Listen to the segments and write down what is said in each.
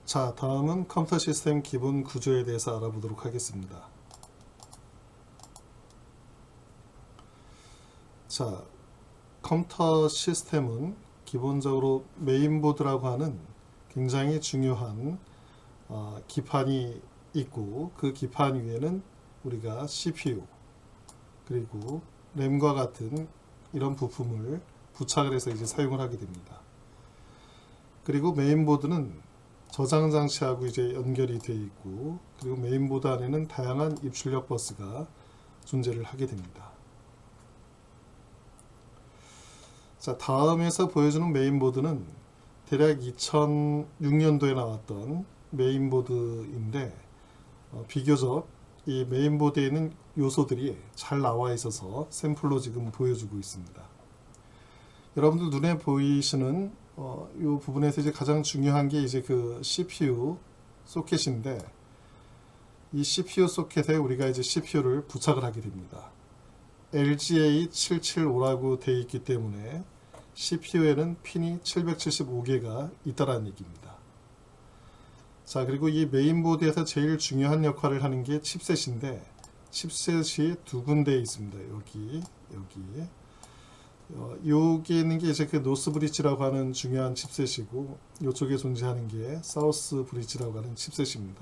자, 다음은 컴퓨터 시스템 기본 구조에 대해서 알아보도록 하겠습니다. 자, 컴퓨터 시스템은 기본적으로 메인보드라고 하는 굉장히 중요한 기판이 있고, 그 기판 위에는 우리가 CPU 그리고 램과 같은 이런 부품을 부착을 해서 이제 사용을 하게 됩니다. 그리고 메인보드는 저장 장치하고 이제 연결이 되어 있고, 그리고 메인보드 안에는 다양한 입출력 버스가 존재를 하게 됩니다. 자, 다음에서 보여주는 메인보드는 대략 2006년도에 나왔던 메인보드인데, 비교적 이 메인보드에 있는 요소들이 잘 나와 있어서 샘플로 지금 보여주고 있습니다. 여러분들 눈에 보이시는 이 부분에서 이제 가장 중요한 게 이제 그 CPU 소켓인데, 이 CPU 소켓에 우리가 이제 CPU를 부착을 하게 됩니다. LGA775라고 되어 있기 때문에 CPU에는 핀이 775개가 있다라는 얘기입니다. 자, 그리고 이 메인보드에서 제일 중요한 역할을 하는 게 칩셋인데, 칩셋이 두 군데 있습니다. 여기. 여기에 있는 게 이제 그 노스 브릿지라고 하는 중요한 칩셋이고, 이쪽에 존재하는 게 사우스 브릿지라고 하는 칩셋입니다.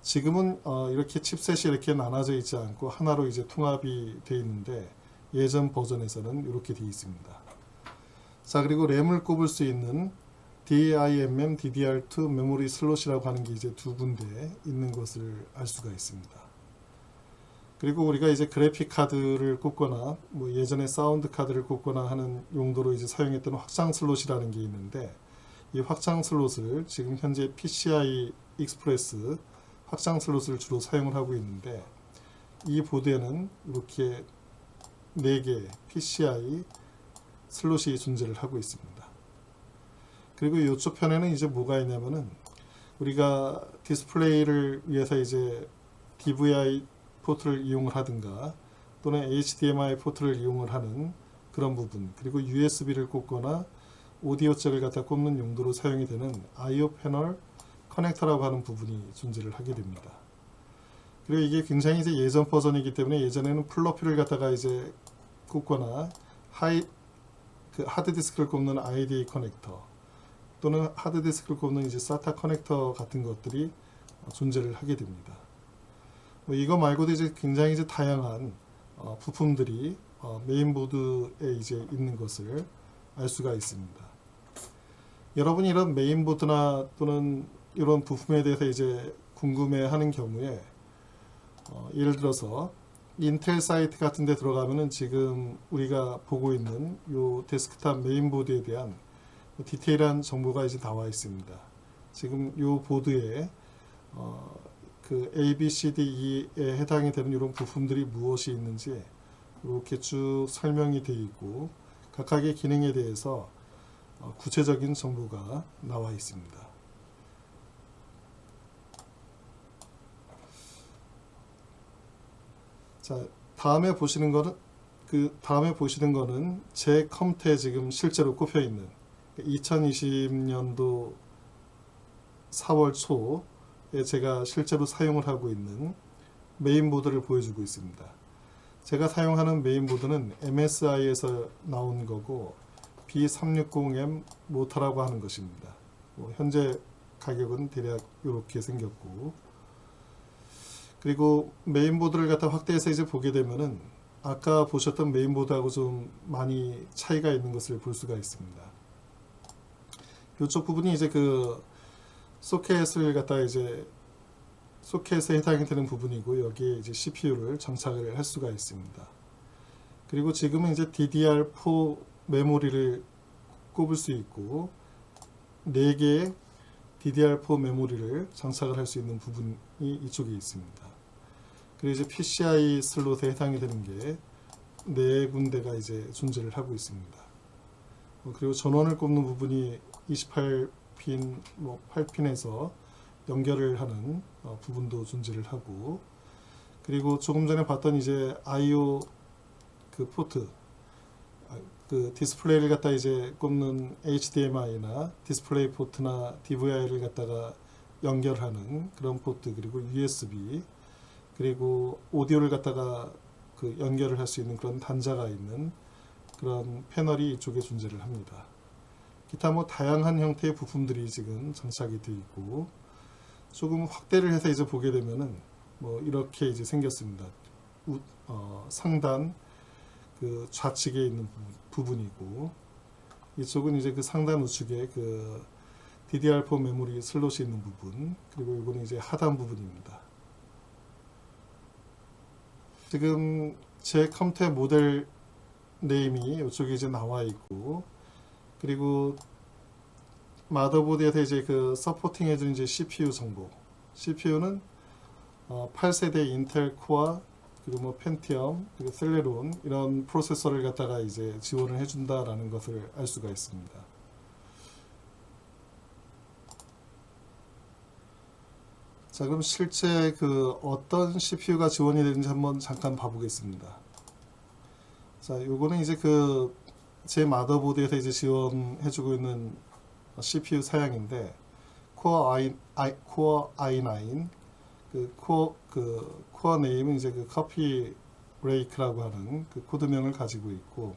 지금은 이렇게 칩셋이 이렇게 나눠져 있지 않고 하나로 이제 통합이 되어 있는데, 예전 버전에서는 이렇게 되어 있습니다. 자, 그리고 램을 꼽을 수 있는 DIMM, DDR2 메모리 슬롯이라고 하는 게 이제 두 군데 있는 것을 알 수가 있습니다. 그리고 우리가 이제 그래픽 카드를 꼽거나 뭐 예전에 사운드 카드를 꼽거나 하는 용도로 이제 사용했던 확장 슬롯이라는 게 있는데, 이 확장 슬롯을 지금 현재 PCI 익스프레스 확장 슬롯을 주로 사용을 하고 있는데, 이 보드에는 이렇게 4개 PCI 슬롯이 존재를 하고 있습니다. 그리고 이쪽 편에는 이제 뭐가 있냐면은, 우리가 디스플레이를 위해서 이제 DVI 포트를 이용을 하든가 또는 HDMI 포트를 이용을 하는 그런 부분, 그리고 USB를 꽂거나 오디오 잭을 갖다 꼽는 용도로 사용이 되는 IO 패널 커넥터라고 하는 부분이 존재를 하게 됩니다. 그리고 이게 굉장히 이제 예전 버전이기 때문에 예전에는 플로피를 갖다가 이제 꽂거나 하드디스크를 꼽는 IDE 커넥터 또는 하드디스크를 꼽는 이제 SATA 커넥터 같은 것들이 존재를 하게 됩니다. 이거 말고도 이제 굉장히 이제 다양한 부품들이 메인보드에 이제 있는 것을 알 수가 있습니다. 여러분이 이런 메인보드나 또는 이런 부품에 대해서 이제 궁금해하는 경우에 예를 들어서 인텔 사이트 같은 데 들어가면은 지금 우리가 보고 있는 요 데스크탑 메인보드에 대한 디테일한 정보가 이제 나와 있습니다. 지금 요 보드에 그 A, B, C, D, E에 해당이 되는 이런 부품들이 무엇이 있는지 이렇게 쭉 설명이 되어 있고, 각각의 기능에 대해서 구체적인 정보가 나와 있습니다. 자, 다음에 보시는 거는 제 컴퓨터에 지금 실제로 꼽혀 있는 2020년도 4월 초에 제가 실제로 사용을 하고 있는 메인보드를 보여주고 있습니다. 제가 사용하는 메인보드는 MSI에서 나온 거고 B360M 모터라고 하는 것입니다. 현재 가격은 대략 이렇게 생겼고, 그리고 메인보드를 갖다 확대해서 이제 보게 되면은 아까 보셨던 메인보드하고 좀 많이 차이가 있는 것을 볼 수가 있습니다. 이쪽 부분이 이제 그 소켓을 갖다 이제 소켓에 해당이 되는 부분이고, 여기에 이제 CPU를 장착을 할 수가 있습니다. 그리고 지금은 이제 DDR4 메모리를 꼽을 수 있고 4개의 DDR4 메모리를 장착을 할 수 있는 부분이 이쪽에 있습니다. 그리고 이제 PCI 슬롯에 해당이 되는 게 4군데가 이제 존재를 하고 있습니다. 그리고 전원을 꼽는 부분이 28핀, 8핀에서 연결을 하는 부분도 존재를 하고, 그리고 조금 전에 봤던 이제 IO 그 포트, 그 디스플레이를 갖다 이제 꼽는 HDMI나 디스플레이 포트나 DVI를 갖다가 연결하는 그런 포트, 그리고 USB, 그리고 오디오를 갖다가 그 연결을 할 수 있는 그런 단자가 있는 그런 패널이 이쪽에 존재를 합니다. 기타 뭐 다양한 형태의 부품들이 지금 장착이 되어 있고, 조금 확대를 해서 이제 보게 되면은 뭐 이렇게 이제 생겼습니다. 상단 그 좌측에 있는 부분이고, 이쪽은 이제 그 상단 우측에 그 DDR4 메모리 슬롯이 있는 부분, 그리고 이거는 이제 하단 부분입니다. 지금 제 컴퓨터 모델 네임이 이쪽에 이제 나와 있고, 그리고 마더보드에서 이제 그 서포팅 해준 이제 CPU 정보, CPU는 8세대 인텔 코어, 그리고 뭐 펜티엄, 그리고 셀레론 이런 프로세서를 갖다가 이제 지원을 해준다라는 것을 알 수가 있습니다. 자, 그럼 실제 그 어떤 CPU가 지원이 되는지 한번 잠깐 봐보겠습니다. 자, 요거는 이제 그 제 마더보드에서 이제 지원해주고 있는 CPU 사양인데, 코어 i9, 코어 네임은 이제 그 커피 브레이크라고 하는 그 코드명을 가지고 있고,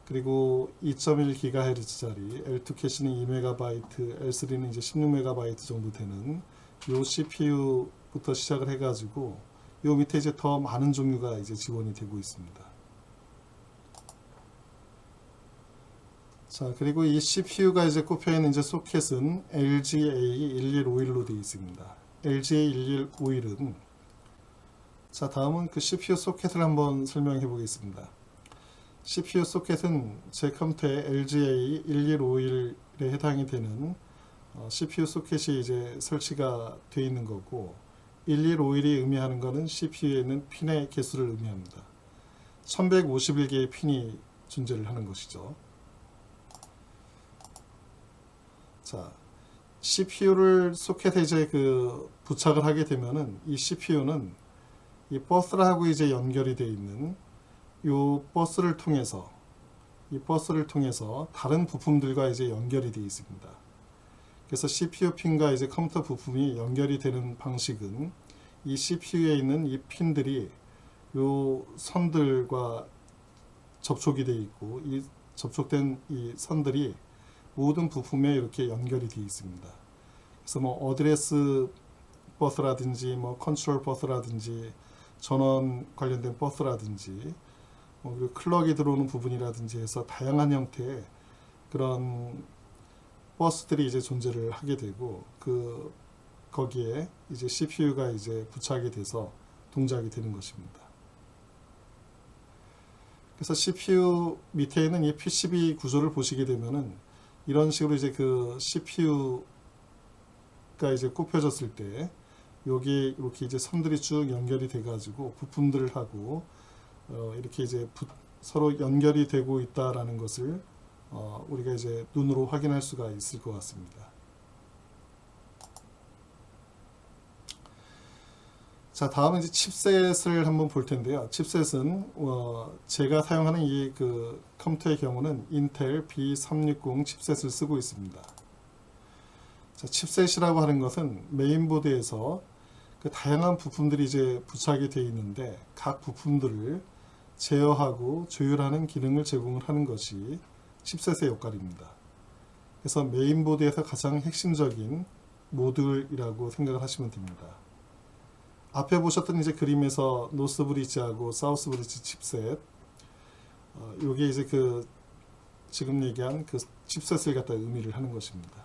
그리고 2.1GHz짜리 L2 캐시는 2MB, L3는 이제 16MB 정도 되는 요 CPU부터 시작을 해가지고 요 밑에 이제 더 많은 종류가 이제 지원이 되고 있습니다. 자, 그리고 이 CPU가 이제 꼽혀 있는 이제 소켓은 LGA1151로 되어 있습니다. LGA1151은, 자, 다음은 그 CPU 소켓을 한번 설명해 보겠습니다. CPU 소켓은 제 컴퓨터의 LGA1151에 해당이 되는 CPU 소켓이 이제 설치가 되어 있는 거고, 1151이 의미하는 것은 CPU에 있는 핀의 개수를 의미합니다. 1151개의 핀이 존재를 하는 것이죠. 자, CPU를 소켓에 이제 그 부착을 하게 되면은 이 CPU는 이 버스하고 이제 연결이 되어 있는 이 버스를 통해서 다른 부품들과 이제 연결이 되어 있습니다. 그래서 CPU 핀과 이제 컴퓨터 부품이 연결이 되는 방식은 이 CPU에 있는 이 핀들이 요 선들과 접촉이 되어 있고, 이 접촉된 이 선들이 모든 부품에 이렇게 연결이 되어 있습니다. 그래서 뭐 어드레스 버스라든지 뭐 컨트롤 버스라든지 전원 관련된 버스라든지 그리고 클럭이 들어오는 부분이라든지 해서 다양한 형태의 그런 버스들이 이제 존재를 하게 되고, 거기에 이제 CPU가 이제 부착이 돼서 동작이 되는 것입니다. 그래서 CPU 밑에 있는 이 PCB 구조를 보시게 되면은 이런 식으로 이제 그 CPU가 이제 꼽혀졌을 때 여기 이렇게 이제 선들이 쭉 연결이 돼 가지고 부품들을 하고 이렇게 이제 서로 연결이 되고 있다라는 것을 우리가 이제 눈으로 확인할 수가 있을 것 같습니다. 자, 다음은 이제 칩셋을 한번 볼 텐데요. 칩셋은 제가 사용하는 이 그 컴퓨터의 경우는 인텔 B360 칩셋을 쓰고 있습니다. 자, 칩셋이라고 하는 것은 메인보드에서 그 다양한 부품들이 이제 부착이 되어 있는데, 각 부품들을 제어하고 조율하는 기능을 제공을 하는 것이 칩셋의 역할입니다. 그래서 메인보드에서 가장 핵심적인 모듈이라고 생각을 하시면 됩니다. 앞에 보셨던 이제 그림에서 노스 브릿지하고 사우스 브릿지 칩셋, 요게 이제 그 지금 얘기한 그 칩셋을 갖다 의미를 하는 것입니다.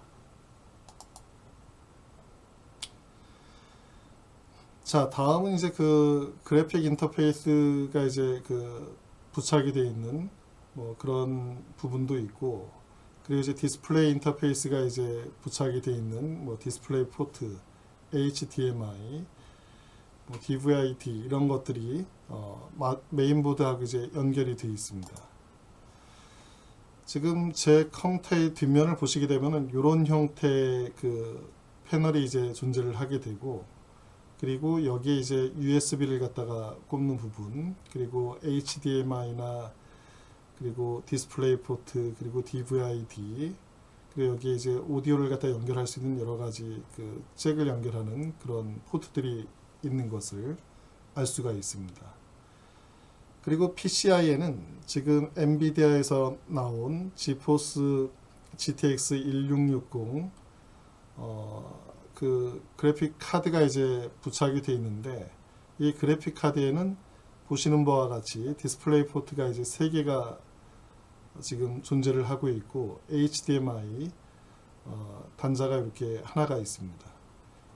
자, 다음은 이제 그 그래픽 인터페이스가 이제 그 부착이 되어 있는 뭐 그런 부분도 있고, 그리고 이제 디스플레이 인터페이스가 이제 부착이 되어 있는 뭐 디스플레이 포트, HDMI, 뭐 DVI-T 이런 것들이 메인보드하고 이제 연결이 되어 있습니다. 지금 제 컴퓨터의 뒷면을 보시게 되면은 이런 형태의 그 패널이 이제 존재를 하게 되고, 그리고 여기에 이제 USB를 갖다가 꼽는 부분, 그리고 HDMI나 그리고 디스플레이 포트, 그리고 DVI-D, 그리고 여기에 이제 오디오를 갖다 연결할 수 있는 여러 가지 그 잭을 연결하는 그런 포트들이 있는 것을 알 수가 있습니다. 그리고 PCI에는 지금 엔비디아에서 나온 지포스 GTX 1660 그 그래픽 카드가 이제 부착이 되어 있는데, 이 그래픽 카드에는 보시는 바와 같이 디스플레이 포트가 이제 3개가 지금 존재를 하고 있고, HDMI 단자가 이렇게 하나가 있습니다.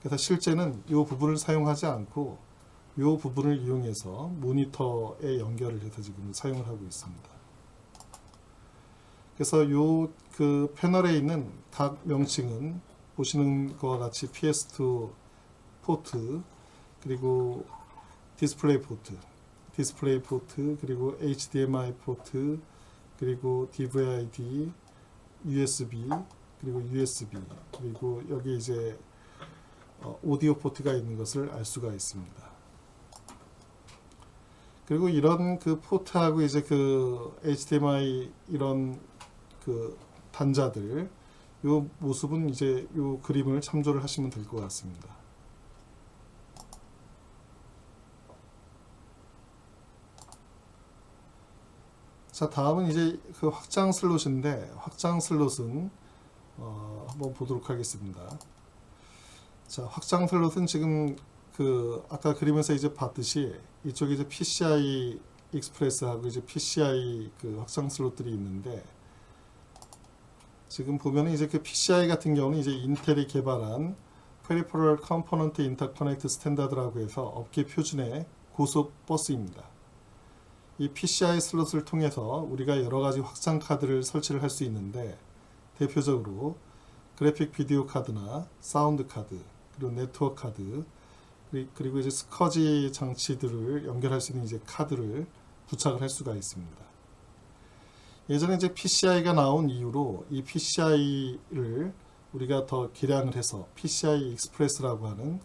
그래서 실제는 이 부분을 사용하지 않고 이 부분을 이용해서 모니터에 연결을 해서 지금 사용을 하고 있습니다. 그래서 이 그 패널에 있는 각 명칭은 보시는 것과 같이 PS2 포트, 그리고 디스플레이 포트, 그리고 HDMI 포트, 그리고 DVI-D, USB, 그리고 USB, 그리고 여기 이제 오디오 포트가 있는 것을 알 수가 있습니다. 그리고 이런 그 포트하고 이제 그 HDMI 이런 그 단자들, 요 모습은 이제 요 그림을 참조를 하시면 될 것 같습니다. 자, 다음은 이제 그 확장 슬롯인데, 확장 슬롯은 한번 보도록 하겠습니다. 자, 확장 슬롯은 지금 그 아까 그림에서 이제 봤듯이 이쪽에 이제 PCI 익스프레스하고 이제 PCI 그 확장 슬롯들이 있는데, 지금 보면은 이제 그 PCI 같은 경우는 이제 인텔이 개발한 Peripheral Component Interconnect Standard라고 해서 업계 표준의 고속 버스입니다. 이 PCI 슬롯을 통해서 우리가 여러 가지 확장 카드를 설치를 할 수 있는데, 대표적으로 그래픽 비디오 카드나 사운드 카드, 그리고 네트워크 카드, 그리고 이제 스커지 장치들을 연결할 수 있는 이제 카드를 부착을 할 수가 있습니다. 예전에 이제 PCI가 나온 이후로 이 PCI를 우리가 더 개량을 해서 PCI 익스프레스라고 하는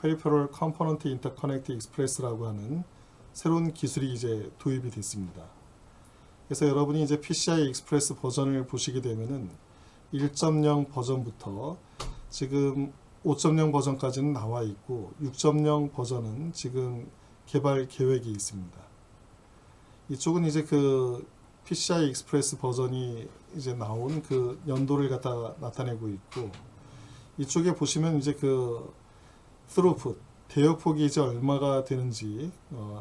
Peripheral Component Interconnect Express라고 하는 새로운 기술이 이제 도입이 됐습니다. 그래서 여러분이 이제 PCI 익스프레스 버전을 보시게 되면은 1.0 버전부터 지금 5.0 버전까지는 나와 있고, 6.0 버전은 지금 개발 계획이 있습니다. 이쪽은 이제 그 PCI 익스프레스 버전이 이제 나온 그 연도를 갖다 나타내고 있고, 이쪽에 보시면 이제 그 throughput, 대역폭이 이제 얼마가 되는지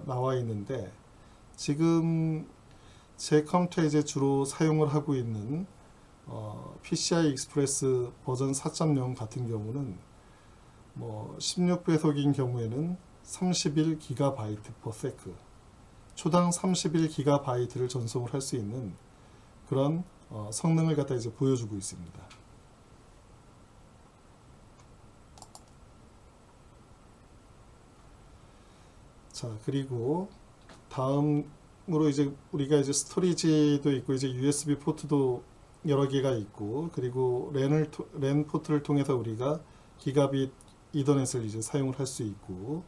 나와 있는데, 지금 제 컴퓨터에 이제 주로 사용을 하고 있는 PCI 익스프레스 버전 4.0 같은 경우는 뭐 16배속인 경우에는 31GB/s, 초당 31GB를 전송을 할 수 있는 그런 성능을 갖다 이제 보여주고 있습니다. 자, 그리고 다음으로 이제 우리가 이제 스토리지도 있고, 이제 USB 포트도 여러 개가 있고, 그리고 랜 포트를 통해서 우리가 기가빗 이더넷을 이제 사용을 할 수 있고,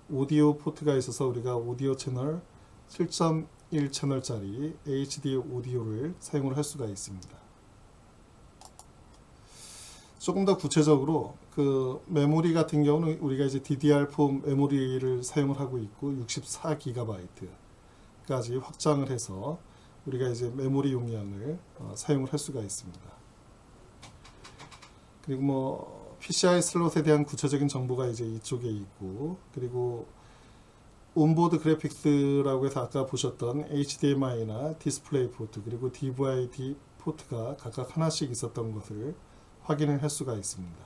오디오 포트가 있어서 우리가 오디오 채널 7.1 채널짜리 HD 오디오를 사용을 할 수가 있습니다. 조금 더 구체적으로 그 메모리 같은 경우는 우리가 이제 DDR4 메모리를 사용을 하고 있고, 64GB까지 확장을 해서 우리가 이제 메모리 용량을 사용을 할 수가 있습니다. 그리고 뭐 PCI 슬롯에 대한 구체적인 정보가 이제 이쪽에 있고, 그리고 온보드 그래픽스라고 해서 아까 보셨던 HDMI나 디스플레이 포트, 그리고 DVI-D 포트가 각각 하나씩 있었던 것을 확인을 할 수가 있습니다.